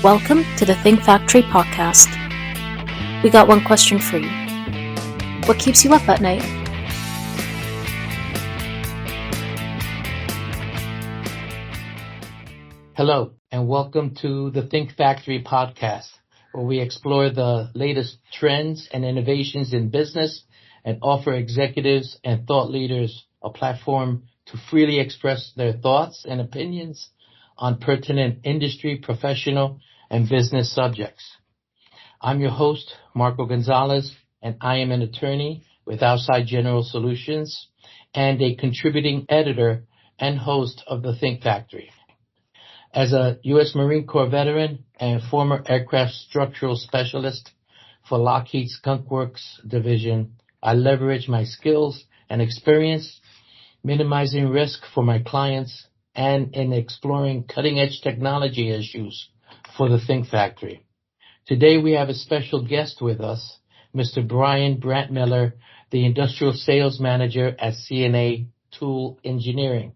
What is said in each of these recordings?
Welcome to the Think Factory podcast. We got one question for you. What keeps you up at night? Hello, and welcome to the Think Factory podcast, where we explore the latest trends and innovations in business and offer executives and thought leaders a platform to freely express their thoughts and opinions on pertinent industry, professional, and business subjects. I'm your host, Marco Gonzalez, and I am an attorney with Outside General Solutions and a contributing editor and host of the Think Factory. As a U.S. Marine Corps veteran and former aircraft structural specialist for Lockheed Skunk Works Division, I leverage my skills and experience minimizing risk for my clients and in exploring cutting-edge technology issues for the Think Factory. Today we have a special guest with us, Mr. Brian Bradtmiller, the Industrial Sales Manager at CNA Tool Engineering,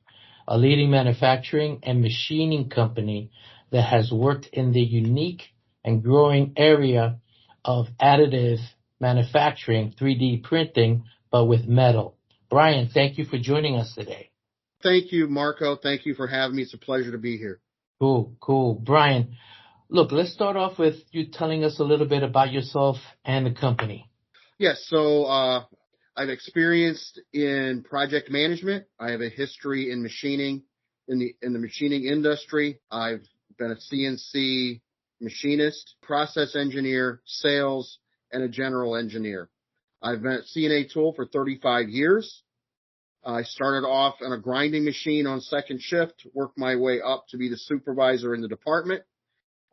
a leading manufacturing and machining company that has worked in the unique and growing area of additive manufacturing, 3D printing, but with metal. Brian, thank you for joining us today. Thank you, Marco. Thank you for having me. It's a pleasure to be here. Cool. Brian, look, let's start off with you telling us a little bit about yourself and the company. Yes, so I've experienced in project management. I have a history in machining, in the machining industry. I've been a CNC machinist, process engineer, sales, and a general engineer. I've been at CNA Tool for 35 years. I started off on a grinding machine on second shift, worked my way up to be the supervisor in the department,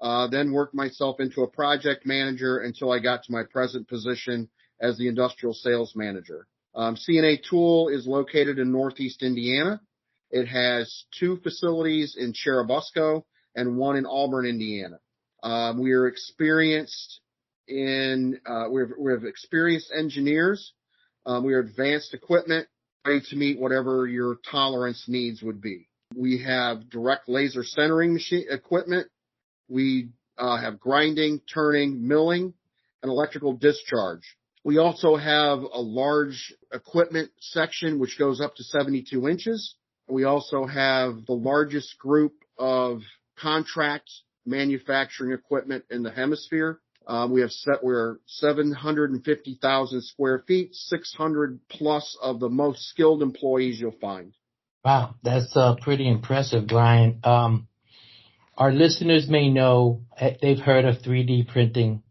then worked myself into a project manager until I got to my present position as the industrial sales manager. CNA Tool is located in Northeast Indiana. It has two facilities in Churubusco and one in Auburn, Indiana. We have experienced engineers. We are advanced equipment, ready to meet whatever your tolerance needs would be. We have direct laser centering machine equipment. We have grinding, turning, milling, and electrical discharge. We also have a large equipment section which goes up to 72 inches. We also have the largest group of contract manufacturing equipment in the hemisphere. We're 750,000 square feet, 600 plus of the most skilled employees you'll find. Wow, that's pretty impressive, Brian. Our listeners may know they've heard of 3D printing,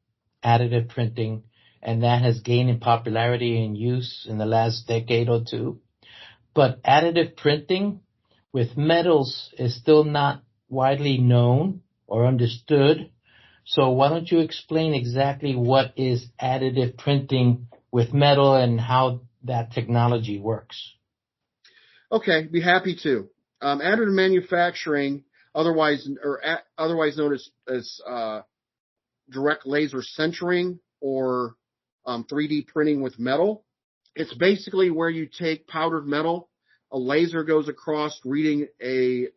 additive printing, and that has gained in popularity and use in the last decade or two. But additive printing with metals is still not widely known or understood. So why don't you explain exactly what is additive printing with metal and how that technology works? Okay, be happy to. Additive manufacturing, otherwise known as direct laser sintering or 3D printing with metal. It's basically where you take powdered metal, a laser goes across reading a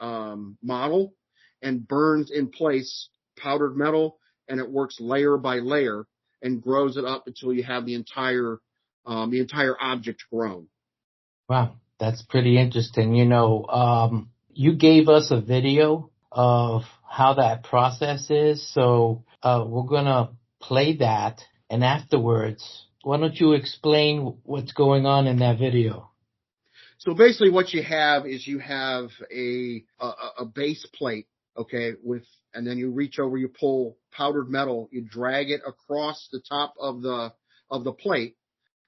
model and burns in place powdered metal, and it works layer by layer and grows it up until you have the entire object grown. Wow, that's pretty interesting. You gave us a video of how that process is, so we're gonna play that, and afterwards, why don't you explain what's going on in that video? So basically, what you have is a base plate. Okay, and then you reach over, you pull powdered metal, you drag it across the top of the plate.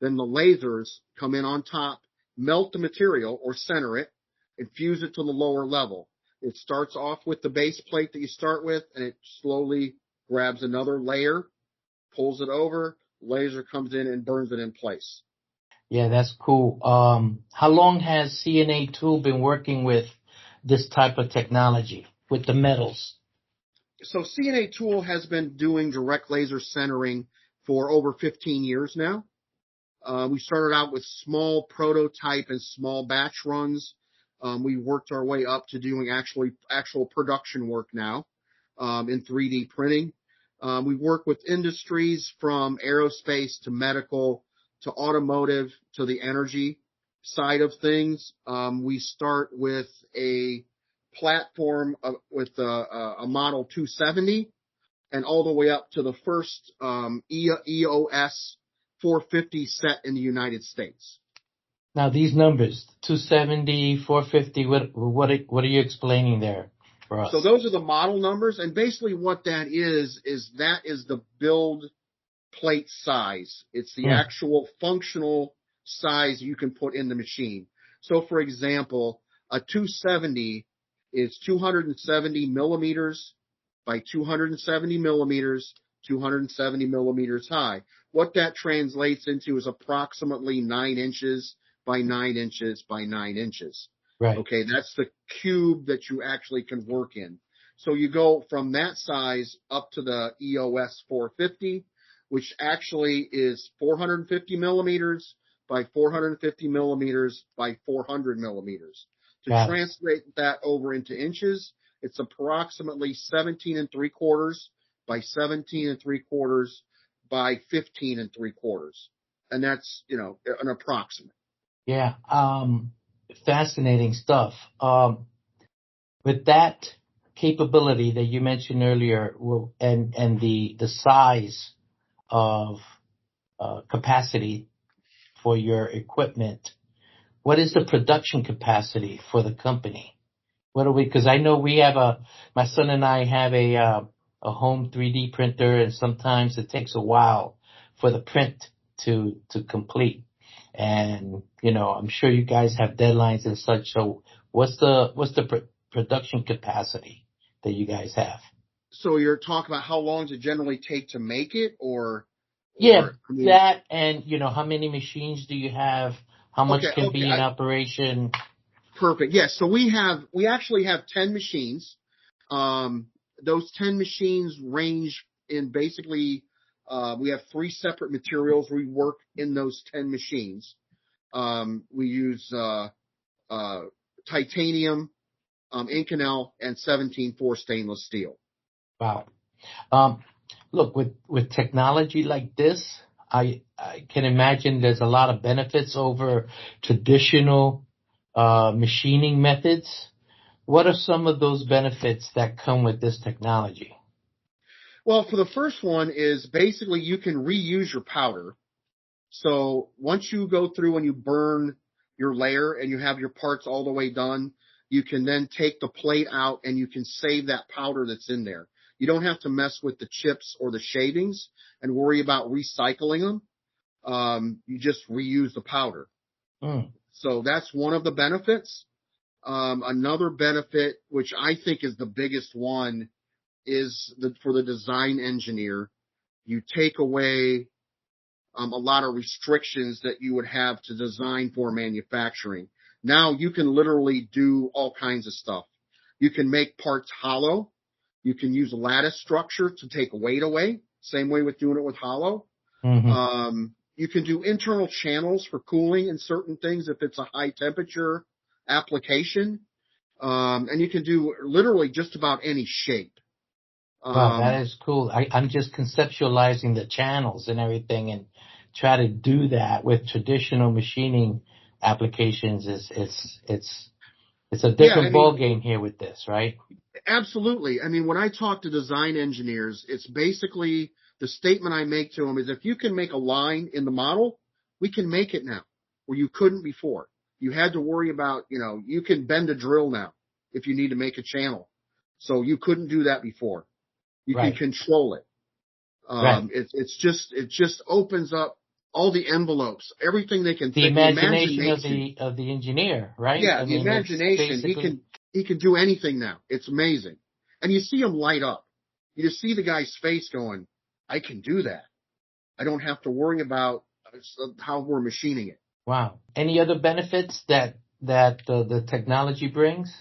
Then the lasers come in on top, melt the material or center it, and fuse it to the lower level. It starts off with the base plate that you start with, and it slowly grabs another layer, pulls it over, laser comes in and burns it in place. Yeah, that's cool. How long has CNA Tool been working with this type of technology, with the metals? So CNA Tool has been doing direct laser centering for over 15 years now. We started out with small prototype and small batch runs. We worked our way up to doing actual production work now. in 3D printing. We work with industries from aerospace to medical to automotive to the energy side of things. We start with a platform with a Model 270 and all the way up to the first EOS 450 set in the United States. Now these numbers, 270, 450, what are you explaining there for us? So those are the model numbers, and basically what that is the build plate size. It's the actual functional size you can put in the machine. So for example, a 270 is 270 millimeters by 270 millimeters, 270 millimeters high. What that translates into is approximately 9 inches by 9 inches by 9 inches. Right. Okay, that's the cube that you actually can work in. So you go from that size up to the EOS 450, which actually is 450 millimeters by 450 millimeters by 400 millimeters. To translate that over into inches, it's approximately 17 3/4 by 17 3/4 by 15 3/4. And that's, an approximate. Yeah. Fascinating stuff. With that capability that you mentioned earlier, and the size of capacity for your equipment, what is the production capacity for the company? Because I know my son and I have a home 3D printer, and sometimes it takes a while for the print to complete. And, I'm sure you guys have deadlines and such. So what's the production capacity that you guys have? So you're talking about how long does it generally take to make it, that, and how many machines do you have? How much can be in operation? Perfect. Yes. So we actually have 10 machines. Those 10 machines range in basically, we have 3 separate materials we work in those 10 machines. We use titanium, Inconel, and 17-4 stainless steel. Wow. Look, with technology like this, I can imagine there's a lot of benefits over traditional machining methods. What are some of those benefits that come with this technology? Well, for the first one is basically you can reuse your powder. So once you go through and you burn your layer and you have your parts all the way done, you can then take the plate out and you can save that powder that's in there. You don't have to mess with the chips or the shavings and worry about recycling them. You just reuse the powder. So that's one of the benefits. Another benefit, which I think is the biggest one, is for the design engineer, you take away a lot of restrictions that you would have to design for manufacturing. Now you can literally do all kinds of stuff. You can make parts hollow. You can use lattice structure to take weight away. Same way with doing it with hollow. You can do internal channels for cooling in certain things if it's a high temperature application. And you can do literally just about any shape. Wow, that is cool. I'm just conceptualizing the channels and everything, and try to do that with traditional machining applications. It's a different ball game here with this, right? Absolutely. I mean, when I talk to design engineers, it's basically the statement I make to them is if you can make a line in the model, we can make it now where you couldn't before. You had to worry about, you can bend a drill now if you need to make a channel. So you couldn't do that before. You can control it. It just opens up all the envelopes, everything they can think. The imagination of the engineer, right? Yeah, the imagination. He can do anything now. It's amazing. And you see him light up. You just see the guy's face going, I can do that. I don't have to worry about how we're machining it. Wow. Any other benefits that the technology brings?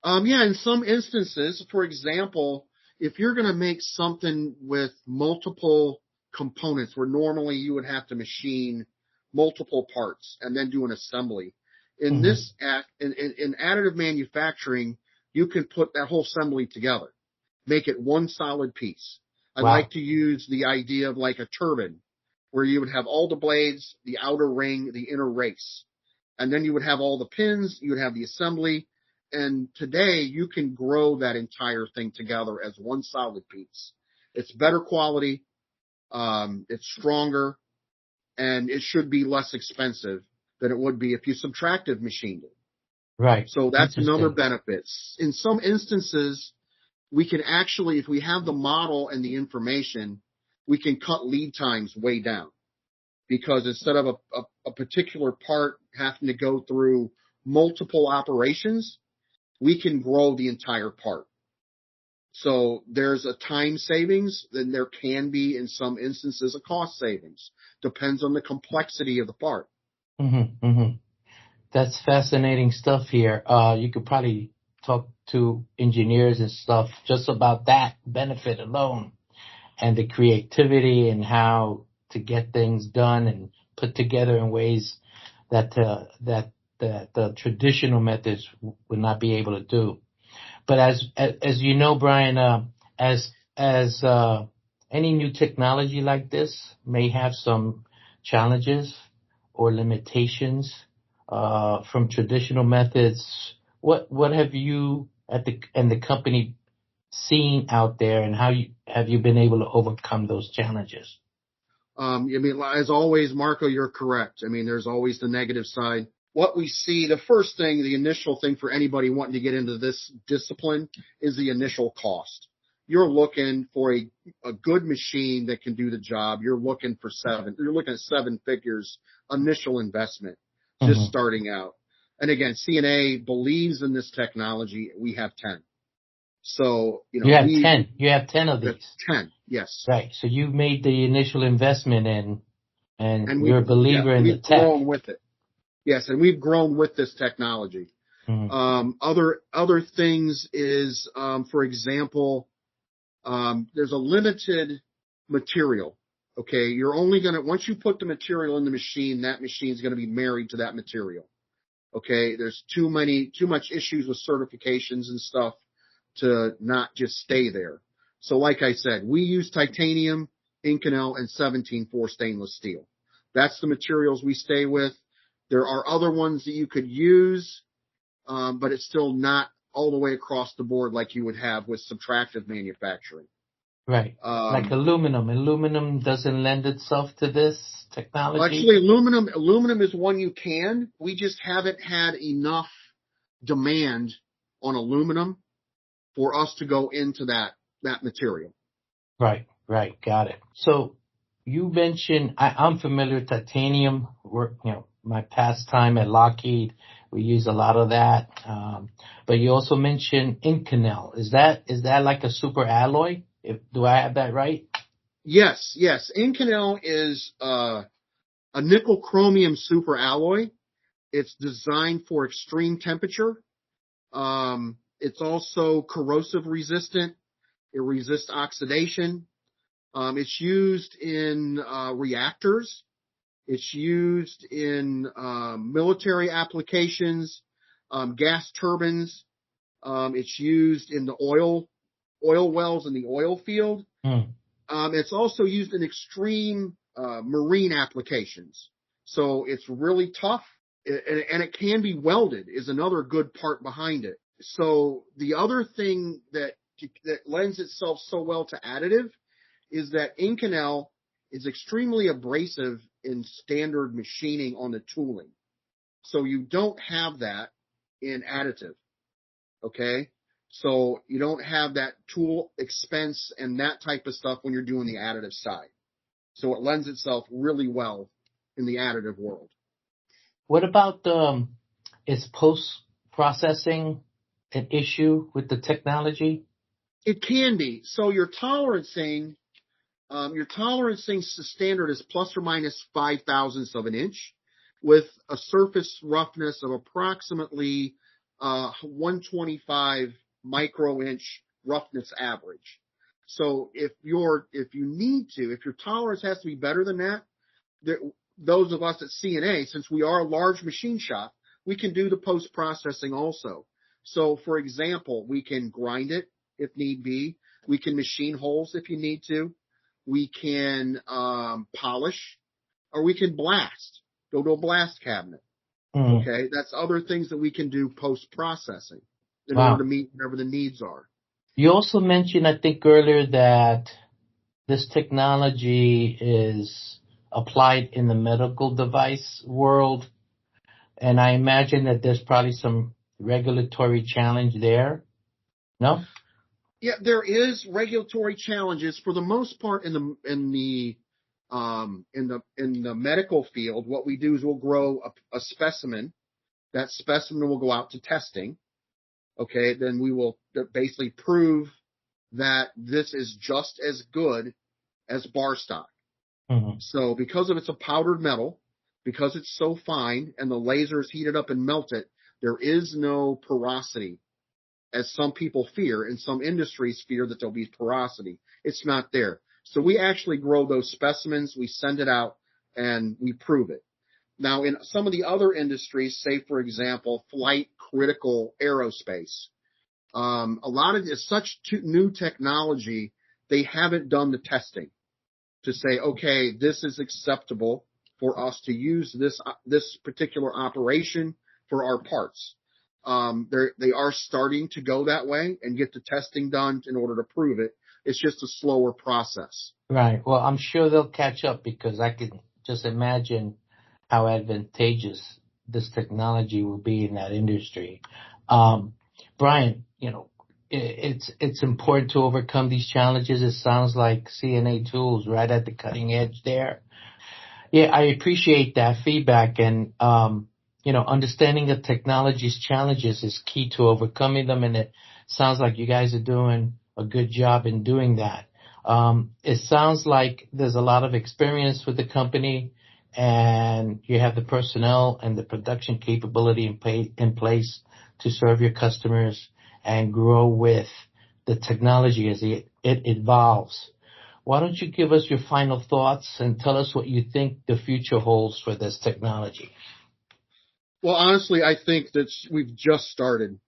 In some instances, for example, if you're going to make something with multiple components where normally you would have to machine multiple parts and then do an assembly. In this in additive manufacturing, you can put that whole assembly together. make it one solid piece. I Wow. like to use the idea of like a turbine, where you would have all the blades, the outer ring, the inner race. And then you would have all the pins, you would have the assembly. And today you can grow that entire thing together as one solid piece. It's better quality, it's stronger, and it should be less expensive than it would be if you subtractive machined it. Right. So that's another Interesting. benefit. In some instances, we can actually, if we have the model and the information, we can cut lead times way down, because instead of a particular part having to go through multiple operations, we can grow the entire part. So there's a time savings, then there can be, in some instances, a cost savings. Depends on the complexity of the part. Mm-hmm, mm-hmm. That's fascinating stuff here. You could probably talk to engineers and stuff just about that benefit alone, and the creativity and how to get things done and put together in ways that the traditional methods would not be able to do. But as you know, Brian, as any new technology like this may have some challenges or limitations from traditional methods. What have you and the company seen out there, and how have you been able to overcome those challenges? I mean, as always, Marco, you're correct. I mean, there's always the negative side. What we see, the first thing, the initial thing for anybody wanting to get into this discipline is the initial cost. You're looking for a good machine that can do the job. You're looking at 7 figures initial investment, just Mm-hmm. starting out. And again, CNA believes in this technology. We have 10. So, You have 10. You have 10 of these. 10, yes. Right. So you made the initial investment in, and you're a we've believer in the tech. grown with it. Yes, and we've grown with this technology. Mm-hmm. Other things is, for example, there's a limited material. Okay, you're only once you put the material in the machine, that machine's gonna be married to that material. Okay, there's too much issues with certifications and stuff to not just stay there. So like I said, we use titanium, Inconel, and 17-4 stainless steel. That's the materials we stay with. There are other ones that you could use, but it's still not all the way across the board like you would have with subtractive manufacturing. Right. Like aluminum. Aluminum doesn't lend itself to this technology. Actually, aluminum is one you can. We just haven't had enough demand on aluminum for us to go into that material. Right. Got it. So you mentioned, I'm familiar with titanium. My past time at Lockheed, we use a lot of that. But you also mentioned Inconel. Is that like a super alloy? Do I have that right? Yes. Inconel is a nickel chromium super alloy. It's designed for extreme temperature. It's also corrosive resistant. It resists oxidation. It's used in reactors. It's used in military applications, gas turbines. It's used in the oil wells in the oil field. It's also used in extreme marine applications. So it's really tough, and it can be welded is another good part behind it. So the other thing that lends itself so well to additive is that Inconel is extremely abrasive in standard machining on the tooling. So you don't have that in additive. Okay? So you don't have that tool expense and that type of stuff when you're doing the additive side. So it lends itself really well in the additive world. What about is post-processing an issue with the technology? It can be. So your tolerancing standard is plus or minus 0.005 of an inch, with a surface roughness of approximately 125 micro-inch roughness average. So if your tolerance has to be better than that, those of us at CNA, since we are a large machine shop, we can do the post-processing also. So, for example, we can grind it if need be. We can machine holes if you need to. We can polish, or we can blast. Go to a blast cabinet. Mm. Okay, that's other things that we can do post-processing in order Wow. to meet whatever the needs are. You also mentioned, I think earlier, that this technology is applied in the medical device world, and I imagine that there's probably some regulatory challenge there. No? Yeah, there is regulatory challenges for the most part in the medical field. What we do is we'll grow a specimen. That specimen will go out to testing. Okay, then we will basically prove that this is just as good as bar stock. Mm-hmm. So because of it's a powdered metal, because it's so fine and the laser is heated up and melted, there is no porosity, as some people fear and some industries fear that there'll be porosity. It's not there. So we actually grow those specimens, we send it out, and we prove it. Now, in some of the other industries, say, for example, flight critical aerospace, a lot of it's such new technology, they haven't done the testing to say, okay, this is acceptable for us to use this particular operation for our parts. They are starting to go that way and get the testing done in order to prove it. It's just a slower process. Right. Well, I'm sure they'll catch up, because I can just imagine how advantageous this technology will be in that industry. Brian, it's important to overcome these challenges. It sounds like CNA Tools right at the cutting edge there. Yeah, I appreciate that feedback, and understanding the technology's challenges is key to overcoming them, and it sounds like you guys are doing a good job in doing that. It sounds like there's a lot of experience with the company, and you have the personnel and the production capability in place to serve your customers and grow with the technology as it evolves. Why don't you give us your final thoughts and tell us what you think the future holds for this technology? Well, honestly, I think that we've just started.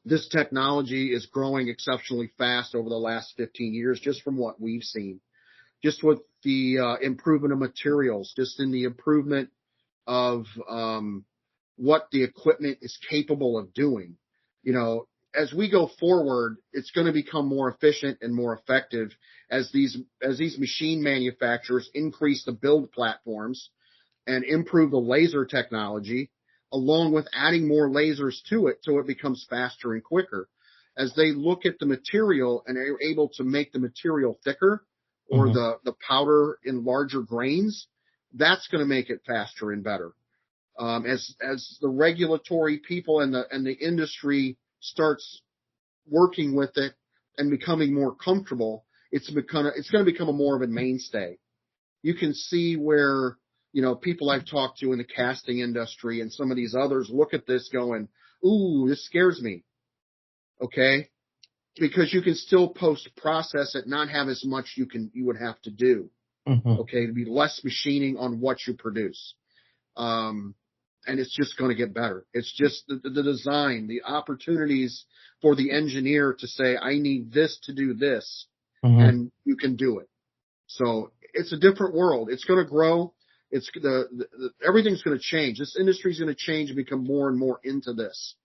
This technology is growing exceptionally fast over the last 15 years, just from what we've seen. Just with the improvement of materials, just in the improvement of what the equipment is capable of doing. As we go forward, it's going to become more efficient and more effective as these machine manufacturers increase the build platforms and improve the laser technology, along with adding more lasers to it so it becomes faster and quicker. As they look at the material and are able to make the material thicker, or the powder in larger grains, that's going to make it faster and better. As the regulatory people and the industry starts working with it and becoming more comfortable, it's going to become a more of a mainstay. You can see where, people I've talked to in the casting industry and some of these others look at this going, ooh, this scares me. Okay? Because you can still post-process it, not have as much you would have to do. Okay? To be less machining on what you produce. And it's just going to get better. It's just the design, the opportunities for the engineer to say, I need this to do this, and you can do it. So it's a different world. It's going to grow. It's everything's going to change. This industry is going to change and become more and more into this,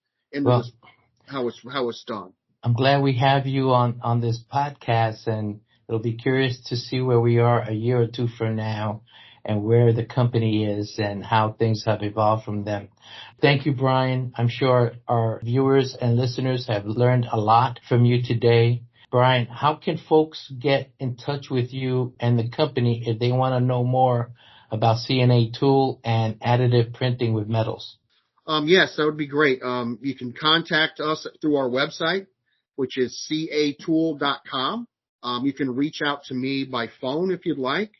how it's done. I'm glad we have you on this podcast, and it'll be curious to see where we are a year or two from now and where the company is and how things have evolved from them. Thank you, Brian. I'm sure our viewers and listeners have learned a lot from you today. Brian, how can folks get in touch with you and the company if they want to know more about CNA Tool and additive printing with metals? Yes, that would be great. You can contact us through our website, which is catool.com. You can reach out to me by phone if you'd like.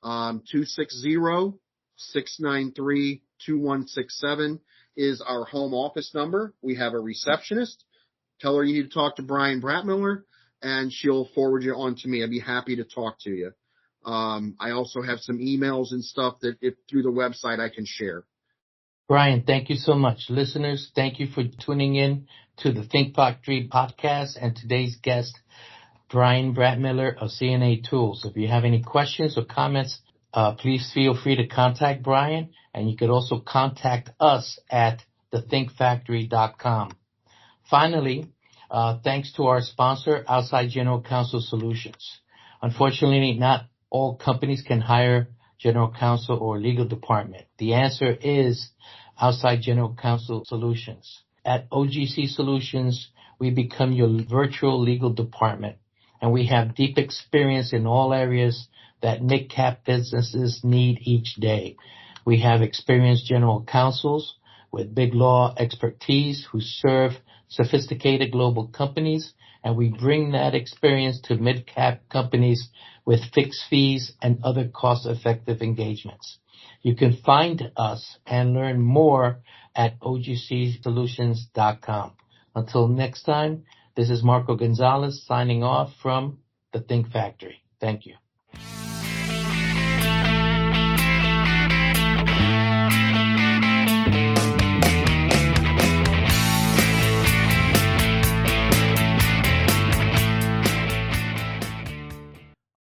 260-693-2167 is our home office number. We have a receptionist. Tell her you need to talk to Brian Bradtmiller, and she'll forward you on to me. I'd be happy to talk to you. I also have some emails and stuff that through the website I can share. Brian, thank you so much. Listeners, thank you for tuning in to the Think Factory podcast and today's guest, Brian Bradtmiller of CNA Tools. If you have any questions or comments, please feel free to contact Brian, and you could also contact us at thethinkfactory.com. Finally, thanks to our sponsor, Outside General Counsel Solutions. Unfortunately, not all companies can hire general counsel or legal department. The answer is Outside General Counsel Solutions. At OGC Solutions, we become your virtual legal department, and we have deep experience in all areas that mid-cap businesses need each day. We have experienced general counsels with big law expertise who serve sophisticated global companies, and we bring that experience to mid-cap companies with fixed fees and other cost-effective engagements. You can find us and learn more at ogcsolutions.com. Until next time, this is Marco Gonzalez signing off from The Think Factory. Thank you.